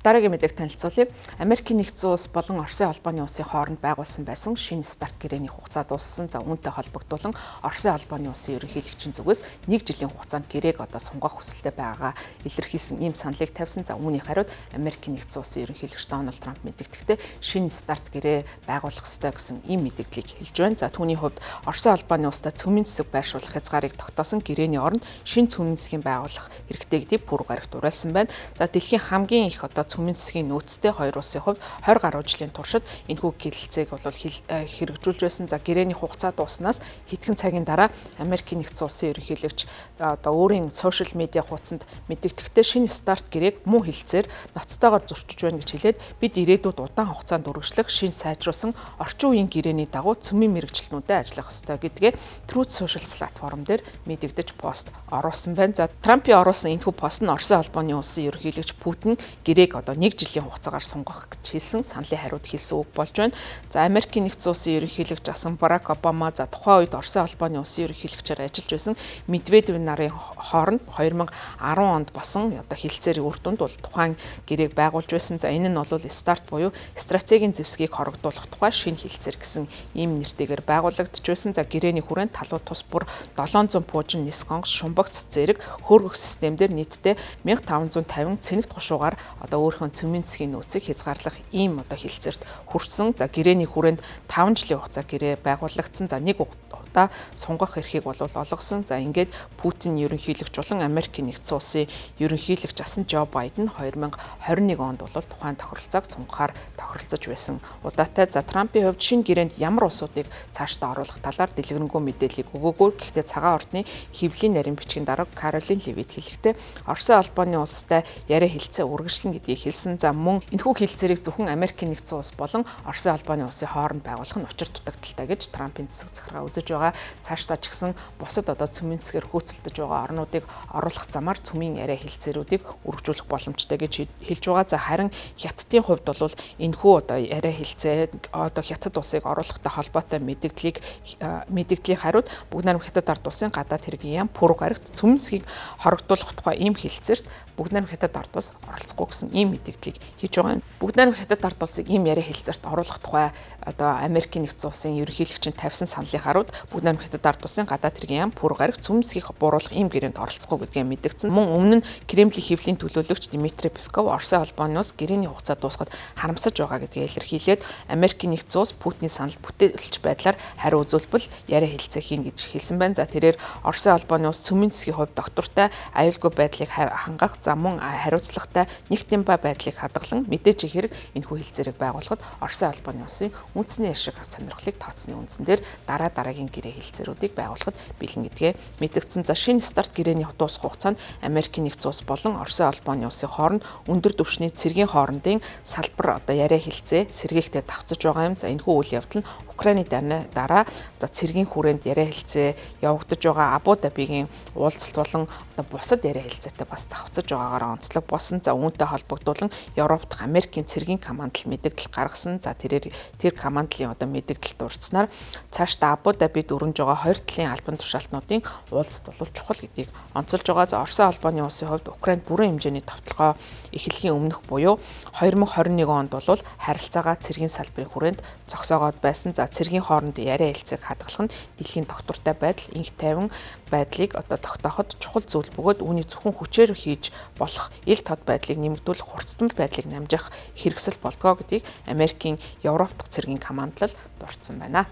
дараагийн мэдээг танилцуулъя. Америкийн нэгдсэн улс болон Оросын холбооны улсын хооронд байгуулсан байсан шинэ старт гэрээний хугацаа дууссан. За үүнтэй холбогдуулан Оросын холбооны улсын ерөнхийлөгчийн зүгээс 1 жилийн хугацаанд гэрээг сонгох хүсэлтэй байгаагаа илэрхийлсэн ийм саналыг тавьсан. За үүний хариуд Америкийн нэгдсэн улсын ерөнхийлөгч Дональд Трамп мэдэгдэхдээ шинэ старт гэрээ байгуулах ёстой гэсэн ийм мэдээллийг хэлж байна. За түүний хувьд Оросын холбооны улстай цөмийн засаг байршуулах хязгаарыг тогтоосон гэрээний оронд шинэ цөмийн засгийг байгуулах хэрэгтэй гэдгийг пүрэв гарагт уриалсан байна. За дэлхийн хамгийн их цөмийн засгийн нөөцтэй хоёр улсын хувьд 20 гаруй жилийн туршид энэхүү гэрэлцээг хэрэгжүүлж байсан. За гэрээний хугацаа дууснаас хэдхэн цагийн дараа Америкийн нэгдсэн улсын ерөнхийлөгч өөрийн сошиал медиа хуудсанд мэдэгдэхдээ шинэ старт гэрээг муу хэлцээр ноцтойгоор зөрчиж байна гэж хэлээд бид ирээдүйд удаан хугацаанд үргэлжлэх шинэ сайжруулсан орчин үеийн гэрээний дагуу цөмийн мэргэжилтнүүдэд ажиллах ёстой гэдгээ Truth Social платформ дээр мэдэгдэж пост оруулсан байна. За Трампын оруулсан энэхүү пост нь Оросын холбооны улсын ерөнхийлөгч Путин гэрээг 1 жилийн хугацаагаар сунгах гэж хэлсэн саналын хариуд хэлсэн үг болж байна. За Америкийн нэгдсэн улсын ерөнхийлөгч асан Барак Обама за тухайн үед Оросын холбооны улсын ерөнхийлөгчөөр ажиллаж байсан Медведев нарын хооронд 2010 онд басан хилцээрийн үр дүнд бол тухайн гэрээг байгуулж байсан. За энэ нь бол старт буюу стратегийн зэвсгийг хорогдуулах тухай шинэ хилцээр гэсэн ийм нэртэйгээр байгуулагдж байсан. За гэрээний хүрээнд талууд тус бүр 700 пуужин нис гонгос шумбагц зэрэг хөөргөх системдэр нийтдээ 1550 цэнэгт гушуугаар өөрийнхөө цөмийн засгийн нөөцийг хязгаарлах ийм хилцээрт хүрсэн. За гэрээний хүрээнд 5 жилийн хугацаа гэрээ байгуулагдсан. За нэг удаа сунгах эрхийг олгосон. За ингээд Путин ерөнхийлөгч болон Америкийн нэгдсэн улсын ерөнхийлөгч асан Жо Байден 2021 онд тухайн тохиролцоог сунгахаар тохиролцож байсан удаатай. За Трампын хувьд шинэ гэрээнд ямар улсуудыг цаашдаа оруулах талаар дэлгэрэнгүй мэдээллийг өгөөгүй. Гэхдээ цагаан ордны хэвлийн нарийн бичгийн дарга Каролин Левит хэлэхдээ Оросын холбооны улстай яриа хэлцээ үргэлжлэнэ гэдгийг хэлсэн. За мөн энэхүү хэлцээрийг зөвхөн Америкийн нэгдсэн улс болон Оросын холбооны улсын хооронд байгуулах нь учир дутагдaltaй гэж Трампын засаг захиргаа үзэж байгаа. Цаашдаа ч гэсэн бусад цөмийн засгаар хөөцөлдөж байгаа орнуудыг оруулах замаар цөмийн яриа хэлцээрүүдийг өргөжүүлэх боломжтой гэж хэлж байгаа. За харин Хятадын хувьд бол энэхүү яриа хэлцээ Хятад улсыг оруулахтай холбоотой мэдээллийн хариуд Бүгд найрамд Хятад ард улсын гадаад хэргийн яам пүрэв гарагт цөмийн засгийг хорогдуулах тухай ийм хэлцээрт Бүгд найрамд Хятад ард улс оролцохгүй гэсэн ийм мэдээллийг хийж байгаа. Бүгд найрамд Хятад ард улсыг ийм яриа хэлцээрт оруулах тухай Америкийн нэгдсэн улсын ерөнхийлөгчийн тавьсан саналын хариуд Бүгд найрамд Хятад ард улсын гадаад хэргийн яам пүрэв гарагт цөмийн засгийг бууруулах ийм гэрээнд оролцохгүй гэдгийг мэдгдсэн. Мөн өмнө нь Кремлийн хэвлийн төлөөлөгч Дмитрий Песков Оросын холбооны улс гэрээний хугацаа дуусахад харамсаж байгаа гэдгийг илэрхийлээд Америкийн нэгдсэн улс Путиний санал бүтээлч байдлаар хариу үзүүлбэл яриа хэлцээ хийн гэж хэлсэн байна. За тэрээр Оросын холбооны улс цөмийн засгийн хувьд доктортой аюулгүй байдлыг хангах за мөн хариуцлагатай нэгтэн ба байдлыг хадгалан мэдээж хэрэг энэхүү хэлцээрийг байгуулахад Оросын холбооны улсын үндэсний ашиг сонирхлыг тооцсны үндсэн дээр дараагийн гэрээ хэлцээрүүдийг байгуулахад бэлэн гэдгээ мэдгдсэн. За шинэ старт гэрээний дуусах хугацаанд Америкийн нэгдсэн улс болон Оросын холбооны улсын хооронд өндөр түвшний цэргийн хоорондын салбар яриа хэлцээ сэргийгтэй давцаж байгаа юм. За энэхүү үйл явдал нь Украины дараа цэргийн хүрээнд яриа хэлцээ явагдаж байгаа Абу Дабигийн уулзалт болон бусад яриа хэлцээтэй бас давцаж байгаагаар онцлог болсон. За үүнтэй холбогдуулан Европ дахь Америкийн цэргийн командл мэдээлэл гаргасан. За тэр командлын мэдээлэл дурдсанаар цаашдаа Абу Дабид өрнөж байгаа хоёр талын албан тушаалтнуудын уулзалт бол чухал гэдгийг онцолж байгаа. За Оросын холбооны улсын хувьд Украинд бүрэн хэмжээний товтлогоо эхлэхийн өмнөх буюу 2021 онд бол харилцаагаа цэргийн салбарын хүрээнд зогсоогоод байсан. За цэргийн хоорондын яриа хэлцээг хадгалах нь дэлхийн доктортой байдал, инх тайван байдлыг тогтооход чухал зүйл бөгөөд үүнийг зөвхөн хүчээр хийж болох ил тод байдлыг нэмэгдүүлэх хурцтамж байдлыг намжих хэрэгсэл болдгоо гэдгийг Америкийн Европ дахь цэргийн командлал дурдсан байна.